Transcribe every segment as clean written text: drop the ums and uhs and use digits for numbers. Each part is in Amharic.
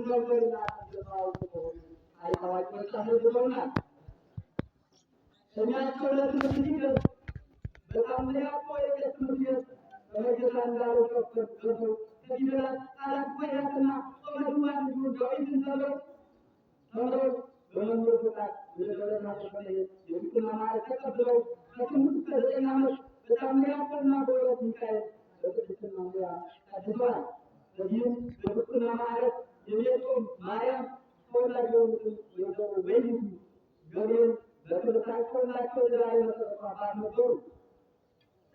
ነበርና ተባውቆ አይታወቅም ተብሎና ሰሚያቸው ለትምህርት ሲደርስ በጣም ያቆ የትምህርት በመጀመሪያ እንዳለው ከፈተው ከዲበላት አራት ወያትና ወመዱማን ዳዊትን ተምረው በመምህር ፍቃድ ወደ ደብረ ታቦር የዲቁና ማዕረግ ተቀብለው ከ8 እስከ 9 ዓመት በታምራትና በወረት ሚካኤል በቅድስና ሙያ ቀድመዋል። በዚህም በዲቁና ማዕረግ የሜጦን ማርያም ተወላጅ የሆኑትን ወይዘሮ ወይኒቱ ገብርኤል በትምህርታቸውና ዛሬ መሰረቱ አባት ነበሩ።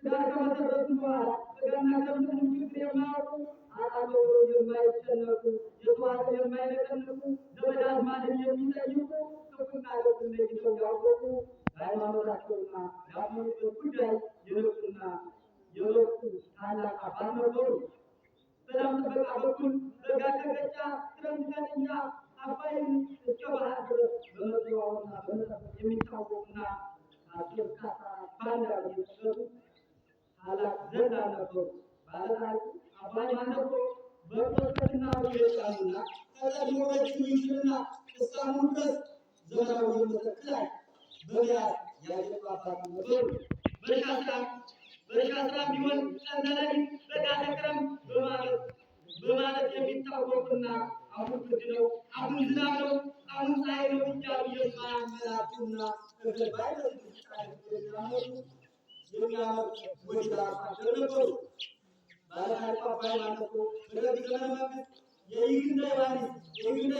ትዳር ከመሰረቱ በኋላ ስጋና ደምን ችግር የማያውቁ አጣለው የማይጨነቁ የሰዋትን የማይነቀንቁ ዘመድ አዝማድን የሚጠይቁ ክፉና ደጉን ለይተው ያወቁ በሃይማኖታቸውና ያመኑበት ጉዳይ የነቁና የበቁ ታላቅ አባት ነበሩ። ሰላም ጥበቃ በኩል በጋ ከገጫ ክረምተኛ አባይን እስከ ባህር ድረስ በመዘዋወርና በመጠበቅ የሚታወቁና አስርካታ ባንዳ የሚሰሩ ታላቅ ዘንድ ነበሩ። ባለታሪኩ አባይ ማነቆ በቅርበትና በየጫኑና ከቀድሞ በችሚትና እስካሁን ድረስ ዘመናዊ መሰክር ላይ በመያዝ ያጀቡ አባት ነበሩ። በእርሻ ስራ ቢሆን ቀንተላይ በጋተ ክረም በማለት የሚታወቁና አሁን ብርድ ነው፣ አሁን ዝናብ ነው፣ አሁን ፀሐይ ነው እያሉ የማያመላቱና ተገባይ የሚያመጡ ወዲራቸው ነበሩ። ባለታሪኩ አባይ ማነቆ በደርግ ዘመነ መንግስት የይግና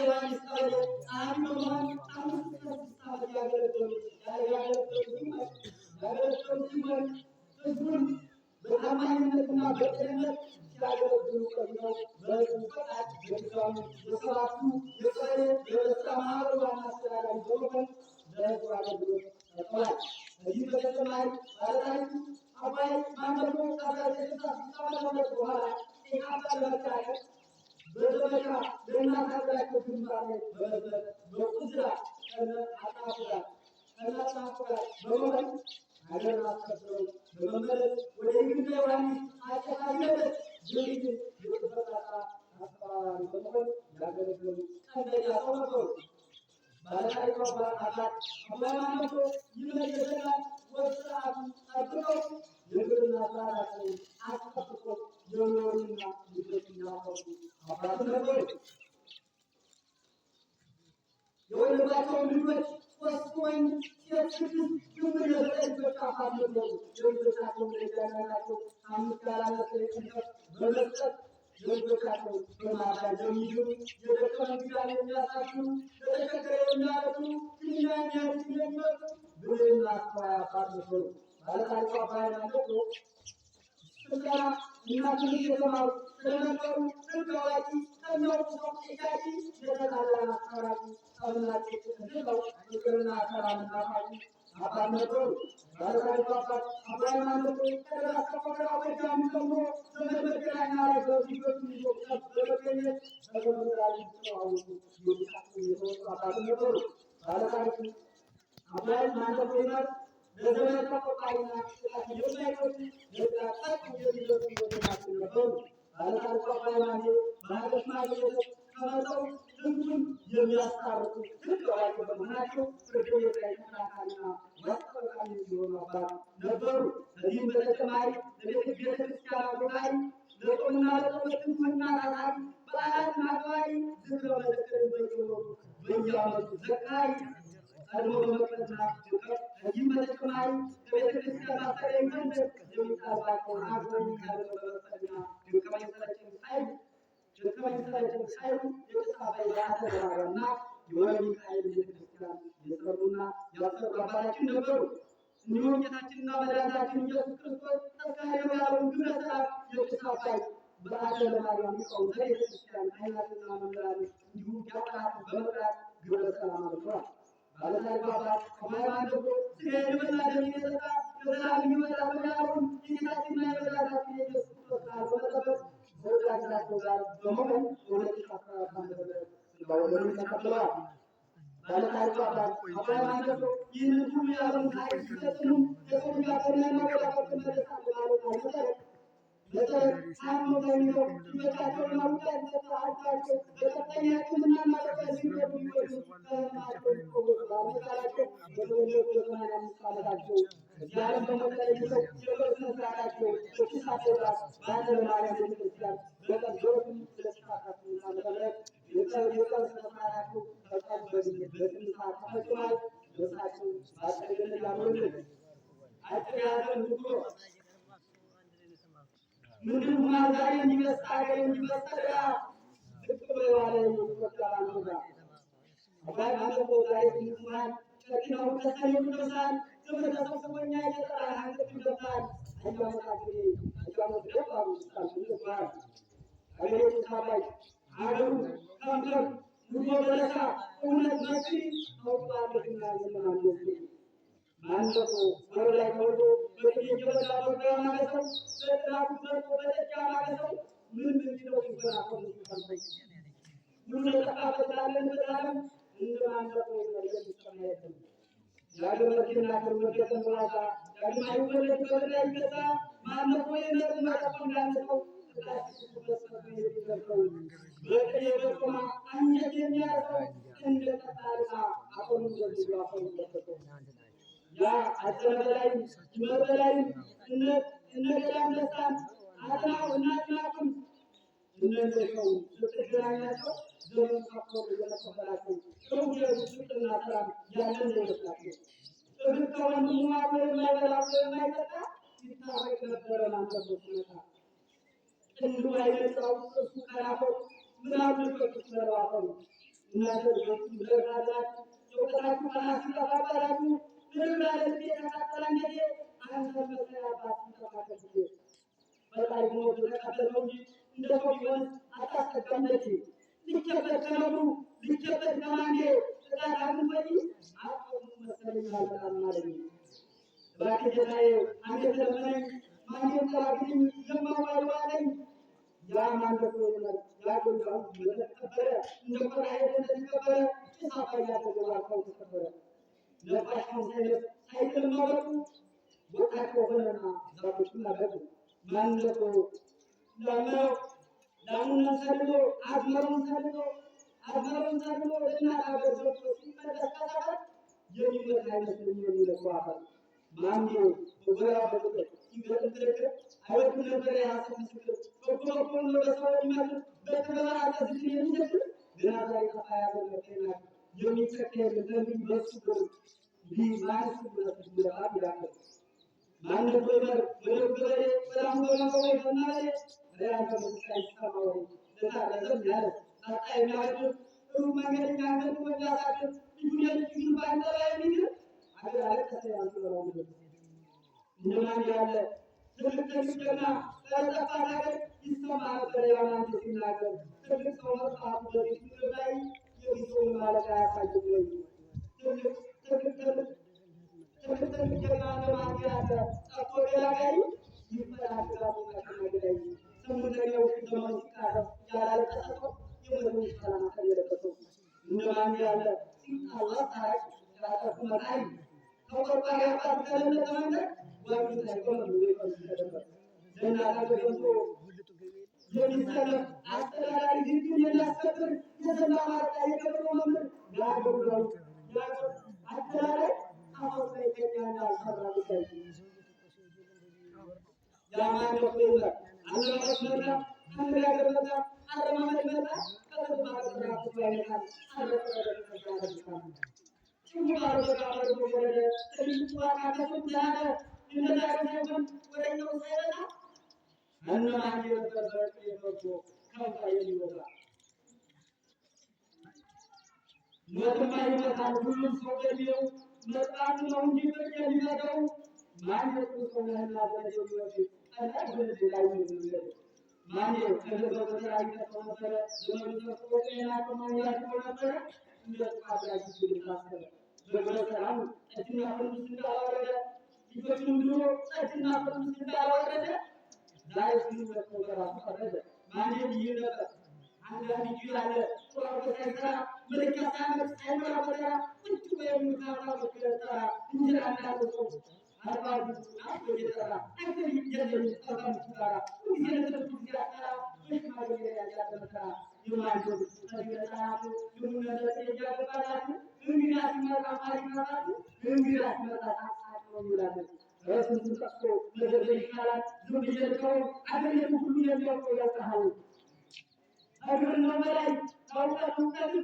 ዮሐንስ ቀበሌ ጸሐፊ በመሆን 5 እስከ 6 ዓመት ያገለገሉ ሲሆን ህዝቡን በታማኝነትና በቅንነት ሲያገለግሉ ቆይተው በህዝቡ ፈቃድ በድጋሚ የሰባቱ የቀበሌ የበስራ ማህበር ዋና አስተዳዳሪ በመሆን ለህዝቡ አገልግሎት ሰጥተዋል። ከዚህ በተጨማሪ ባለታሪኩ አባይ ማነቆ ከ1966 በኋላ ኢህአፓ ለመታገል በዘመቻ ለእናት ሀገራቸው ግንባር ላይ በመዝመት በቁዝራ ከነ አጣፉ ጋር በመሆን ሀገርን አስከብረው በመመለስ ወደ ይግና ዮሐንስ አጨፋሪነት ድርጅት የጥበቃ አስተባባሪ በመሆን ያገለገሉ ቀንደኛ ሰው ነበሩ። ባለታሪኩ አባት አባይ ማነቆ ይመለከተናል ወስራቱ ጠብቀው የግብርና ስራቸውን አስጠብቀው የኖሩና ልጆችን ያፈሩ አባት ነበሩ። የወለዷቸው ልጆች 3 ወንድ ሴት 6 ድምር 9 ልጆች አባት ነበሩ። የልጆቻቸውን ለእያንዳንዳቸው 5 ያላነሰ እንጨት በመስጠት የልጆቻቸው በማዳን የሚድሩ የደከመ እንግዳን የሚያሳድሩ ለተቸገረ የሚያረዱ የሚያኛት የሚመጡ ብልህና አስተዋይ አባት ነበሩ። ባለታሪኩ አባይ ማነቆ ስልጠና እና ትምህርት የተማሩ ስለነበሩ ሕግ አዋቂ ከሚያውቁ ሰው ጥያቄ የተጣላን አስታራቂ ጠብና ጭቅጭቅ ፍቅርና ሰላም ናፋቂ አባት ነበሩ። ባለታሪኩ አባት አባይ ማነቆ ከደራስ ከፎገራ ጎጃም ጀምሮ በመገናኛ ላይ በፊቶቹ ይዞ በመገኘት በገበራ ሊተዋወቁ የሚቃጡ የተወጡ አባት ነበሩ። ባለታሪኩ አባይ ማነቆ ይመር ለዘመን ተቆጣሪና ጥቃት የማይወዱ ለጥቃት የሚለሱ ወገናችን ነበሩ። ባለታሪኩ አባይ ማነቆ በሀገር ሽማግሌነት ከመጠው ህዝቡን የሚያስታርቁ ህግ አዋቂ በመሆናቸው ፍርድ ቤት ላይ ተከራካሪና ማስጠበቃሚ የሚሆኑ አባት ነበሩ። ከዚህም በተጨማሪ ለቤተክርስቲያን አጎራሪ ለጾምና ለጸሎት ትምህርትና ታታሪ በዓላትን አክባሪ ዝክረ መዘክርን በየዓመቱ ዘካሪ ቀድሞ በመቅረጽና ድቀት ከዚህም በተጨማሪ ለቤተክርስቲያን ማሰሪያ መንገድ የሚጣልባቸውን አገር የሚያደርገው በመፍጠርና ድንቅመኝ ሰለቸኝ ሳይሉ የጭስ አባይ በአተገባሪያና የወልድ ሚካኤል ቤተክርስቲያን የሰሩና ያሰሩ አባታችን ነበሩ። እንዲሁም ጌታችንና መድኃኒታችን ኢየሱስ ክርስቶስ ተስካሄው ያለውን ግብረ ሥርዓት የጭስ አባይ በአደ ለማርያም ሊቃውንተ ቤተክርስቲያን ካህናትና መምህራን እንዲሁም ዲያቆናትን በመጥራት ግብረ ሰላም አድርገዋል። ባለታሪኩ አባት አባይ ማነቆ ስጋዬን የበላ ደሜን የጠጣ ለዘላለም ይኖራል ያለውን የጌታችንና የመድኃኒታችን የኢየሱስ ክርስቶስ ቃል በመጠበቅ ከወዳጆቻቸው ጋር በመሆን በ2014 ዓ.ም ስጋውን ተቀብለዋል። ባለታሪኩ አባት አባይ ማነቆ ይህንን ሁሉ የዓለም ታሪክ ሲፈጽሙ የሰው ልጅ አገርና ወደ አገር መለሳል ባሉት መሰረት መሰረት ታመው ተኝተው ሕይወታቸውን ማውጣት ተሰዓታቸው በከፍተኛ ሕክምናና በዚህበት ሊወዱ ከህመማቸው ሊፈወሱ ባለመቻላቸው በተወለዱ በ85 ዓመታቸው እዚህ ዓለም በሞት ተለይተው የቀብር ሥነ ሥርዓታቸው በኪሳቸው ራስ በአጸደ ማርያም ቤተክርስቲያን በቀን 2018 ዓመተ ምህረት የቀብር ሥነ ሥርዓታቸው በቀን በ8 ሰዓት ተፈጽሟል። በእሳቸው በአጸደ ገነት ያኑርልን። አጭር የሐዘን ንግግር ምድር ዛሬ እንዲመስል አገር እንዲመስል ዝቅ ብሎ የዋለ የሚቆጠር አንዱጋ አባይ ማለፎ ዛሬ ትንስማል ጨኪናው ተሰኝ ቅዱሳን ክብር ተሰብስቦኛ የጠራ አንገት ይገባል አያመጣ ጊዜ አያመጥ ደባሩ ስታል ይገባል አገሬ ተሳባይ አገሩ ከምከር ጉዞ በለሳ እውነት መሲ ተውጣለትና የለማንደስ ማንደቆ ወር ላይ ተወልዶ በቅዬ እየበላ በገራ ማገሰው በጥራቱ ዘርቆ በጠጃ ማገሰው ምን ሚለው ሲበራከው ሲፈልፈኝ ሁሉ የጠፋበት ላለን በዛለም እንደ ማንደቆ ይመርገን ይሰማ የለም የአገር መኪና ክርመገተን በዋሳ ዳግማዊ ወለድ በበላ ይገዛ ማንደቆ የመር ማጠቆ እንዳንሰው በቅዬ በቆማ አንጀት የሚያረሰው እንደ ጠጣልቃ አቆኑ ዘግዞ አፈሩ ለፈተው ያ አጀበላይ ይመበላይ እነገዳም ደስታን አጥናው እናጥናቅም እነዘሸው ስትገናኛቸው ዘመን ካፎር እየመከፈላቸው ጥሩየሩ ፍቅርና ሰላም ያለን ይወስዳቸው ጥብቅ ከወንድሙ አብሮ የማይበላ የማይጠጣ ይታረቅ ነበረ ማንተቦ ሲመጣ ጥንዱ አይነጻው እሱ ከናፈሩ ምናምን ልጆች ስለዋፈሩ እናንተ ልጆቹ ብለታላት የውቀታችሁ ከናሲ ጠፋባላችሁ ለምራለት የተካተላንገዴ አንተ መሰራባት ተካተልኩ በላይ ሞት ተካተለው እንደው ይሆን አታስቀምጪ ልከበት ከነብሩ ልከበት ከማንዴ ተዳራን ወይ አቆሙ መሰለኝ አልበጣም ማለት ባከጀላይ አንተ ተመነኝ ማንዴ ተላግኝ የማዋይዋለኝ ያ ማንደቆ ነው ያጎንጋው የተከበረ እንደቆራ የተከበረ ተሳፋያ ተገባው ተከበረ ለባሽን ሳይክል ማለቱ ወጣት ሆነና ዛፎችን አገዱ ማንደቆ ለማው ላሙን ሰልሎ አዝመሩን ሰልሎ ለና አገዘቶ ሲመለከታ የሚመጣ አይመስልም የሚለው አፋር ማንዶ ወገራ በቁጥር ይገጥልክ አይወጡ ነበር ያሰብ ምስክር በቆቆን ለሰው ይመጣ በተባለ ዝግጅት የሚጀምር ገና ዛሬ ተፋያ በመከና የሚከተል ለምን በሱ ቢማስ ብለህ ይላል ማንዶ ወበር ወደበረ ሰላም ወላው ይፈናል ለአንተ መስካይ ተማው ለታረዘም ያለ አጣይ ማለት ሩብ መንገደኛ ነው ወዳሳት ይሁን ይሁን ባንተላ የሚል አገራለ ተሰያንቱ ነው እንደማን ያለ ትልቅና ለጠፋ ነገር ይሰማ ነበር ያማንተ ሲናገር ትልቅ ሰው መጽሐፉ በፊት ላይ የሚሰው ማለት አያሳይም ወይ ትልቅ ጀግና እንደማን ያለ ጠፎ ያጋይ ይፈራራሉ ከተናገረኝ ሰሙነው ዘመን ሲቃረብ ያላለቀሰው የወደው ሰላም ከየለበሰው እንደማን ያለ አላህ ታሪክ ያጠፉ መጣይ ተቆጣሪ አጣት ከለለ ተመለከ ወይም ሳይቆም ነው የሚፈልገው ለናታገሩ የሚሰለፍ አስተዳዳሪ ህግን የሚያስከብር የዘላ ማርታ የከበሮ መምህር ያገሩ አስተዳዳሪ አሁን ላይ ከኛና አልሰራ ጉዳይ ያማን ወይላ አለማት መጣ አንድያገር መጣ አለማት መጣ ከተባለ ተራፉ ያይታል አለቀረ ተጋደልታ ጭሙራ ተጋደል ወረደ ትልቁ አካተቱ ያለ እንደዳገሩን ወደኛው ሳይወጣ እነማን የወጣበት የመጥቶ ከንታ የሚወጣ ሞትማ ይመጣል ሁሉም ሰው የሚለው መጣቱ ነው እንጂ ብቻ የሚመጣው ማን ሰው ነህና ዘንድ ቀላል ወንድ ላይ ነው ማን ከለበው ተራይ ተቆመረ ዘመኑ ተቆጠና ከማያት ተቆመረ እንደጣጣጅ ይልካሰለ በግለሰራም እጅና ፍርድ እንዳወረደ ይፈቱን ድሮ እጅና ፍርድ እንዳወረደ ዛሬ ሲመጣ ተራሱ ፈረደ ማን ይነበር አንዳንድ ይላል ቁርአን ተሰራ መልካም ሳይመራ በራ ቁጭ ወይም ታውቃው ተራ እንጀራ እንዳለው አርባሉ ናቶ እየጠራ አይተህ የለም ተቀምጡ ጋራ ሁልጊዜ ለተለቱ ጊዜያጠራ በሽማግሌ ያለ መከራ የማንዶብ ተገጣቱ የሙነዘት እያገባላት እንግዳ ሲመጣ ማሪማራት እንግዳ ሲመጣ ጣጣ ነው ይላል። ራሱን ጠቅሶ መዘርዘር ይቻላል። ዝም ብየልከው አገሬቱ ሁሉ የሚያውቀው ያውቃል። አገርን ነው በላይ ታውቃት እውቀት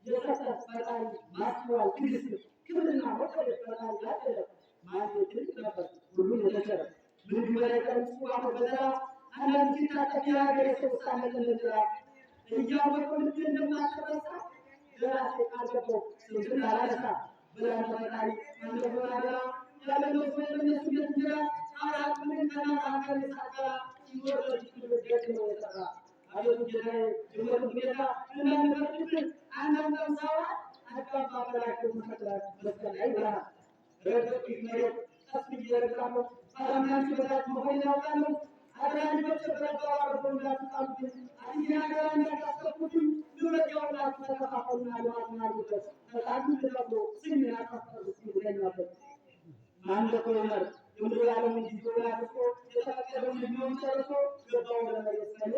የሰጠ ፈጣሪ ማስተዋል ትዕግስት ክብርና ሞገስ ፈጣሪ ያደረገ ማለት ነበር። ሁሉም የተቸረ ምን ይመረቀም ጽዋው በዘራ አንዳንድ ሲታጠፍ የሀገር የሰው ሳመት እንደዘራ እያወቀው ልብ እንደማትረሳ ለራሴ ካልገባው ስንትን አላነሳ ብላን ፈጣሪ አንደሆናገራ ያለነው ሰው ለነሱ የትንጀራ አራት ምን ከናት ሀገር የሳቀራ ሲወረድ ሲወደድ ነው የጠራ አቤቱ ጌታዬ የሞት ጌታ እንዳንበርድብን አንዳንድ ሰዋ አጋባ በላቸው መሰላት መስቀላይ ብርሃን ረገጥ መሬት ቀስ እየረግጣለሁ አራምናን ሲበዛት መሆን ያውቃለሁ አብራን በተበረባ አርጎ እንዳትጣሉት አዲስ ሀገር እንዳታስጠፉትም ንብረት ያውላችሁ ተከፋፈሉና ልማትና ልበት ተጣሉ ልተብሎ ስም ያካፈሉ ሲብለኛበት ማንደኮ ይመር የምድር ዓለም እንዲህ ብሎ ያስቆ የተፈቀደውን ልጅ ጨርሶ ገባው ለመሬት ሳይል